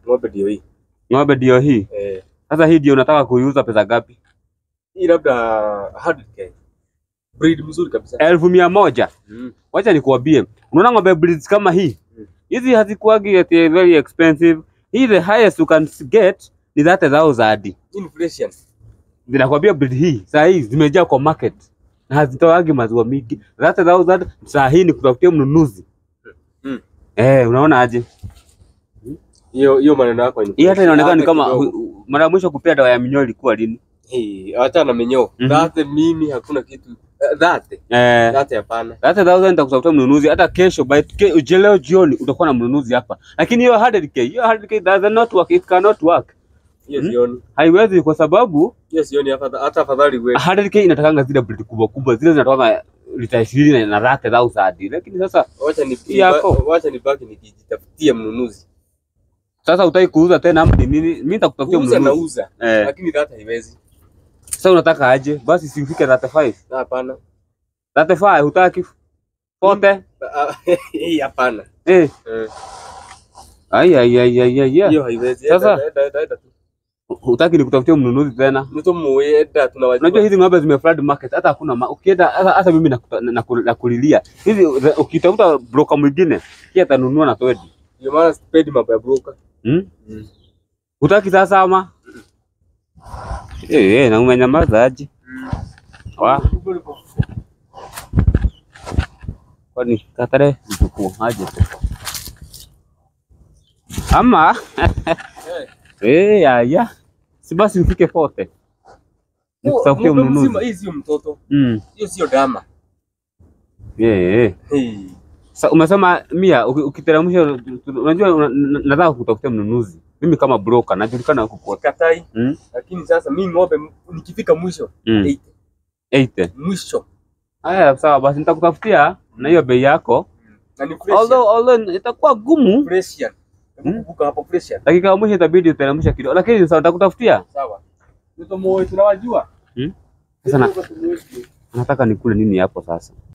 Ng'ombe ndio hii. Ng'ombe ndio hii. Sasa hii ndio unataka kuiuza pesa ngapi? Hii labda 100k. Breed mzuri kabisa. 1,100. Wacha nikuambie. Unaona ng'ombe breeds kama hii? Hizi hazikuagi at very expensive. Hii the highest you can get ni 30,000. Inflation. Ninakwambia breed hii saa hii zimejaa kwa market. Na hazitoagi maziwa mingi. 30,000 saa hii ni kutafutia mnunuzi. Unaona aje? Hiyo maneno yako hii hata inaonekana ni kama mara mwisho kupea dawa ya minyoo ilikuwa lini? Hata na minyoo. Dhate mimi hakuna kitu. Dhate hapana. 30,000 nitakutafutia mnunuzi hata kesho leo jioni utakuwa na mnunuzi hapa. Lakini hiyo 100k does not work, it cannot work. Hiyo sioni. Haiwezi kwa sababu hiyo sioni hata afadhali wewe. 100k inatakanga zile breed kubwa zile zinatoka lita 20 na 30,000. Lakini sasa wacha nibaki nikijitafutia mnunuzi. Sasa utaki kuuza tena ama nini? Mimi nitakutafutia mnunuzi. Nauza. Lakini data haiwezi. Sasa unataka aje? Basi si ufike 35. Hapana. 35 hutaki? 40? Hapana. Hiyo haiwezi. Sasa hutaki nikutafutia mnunuzi tena? Unajua hizi ng'ombe zimeflood market hata hakuna ukienda hata mimi nakulilia. Hizi ukitafuta broker mwingine kia atanunua na twedi. Ndio maana sipendi mambo ya broker. Hutaki sasa ama? Na umenyamaza aje? Kwani katare mtuku aje? Ama ya. Si basi ufike 40. Nikutafutia mnunuzi. Hii sio mtoto. Hiyo sio dama. Sasa umesema 100 ukiteremsha, unajua nataka kutafutia mnunuzi. Mimi kama broker najulikana huko kwa katai. Lakini sasa mimi ng'ombe nikifika mwisho 80 mwisho. Haya sawa basi nitakutafutia na hiyo bei yako. Although itakuwa gumu. Pressure. Kumbuka hapo pressure. Dakika mwisho itabidi uteremsha kidogo. Lakini sasa nitakutafutia. Sawa. Ndio tunawajua. Sasa nataka nikule nini hapo sasa?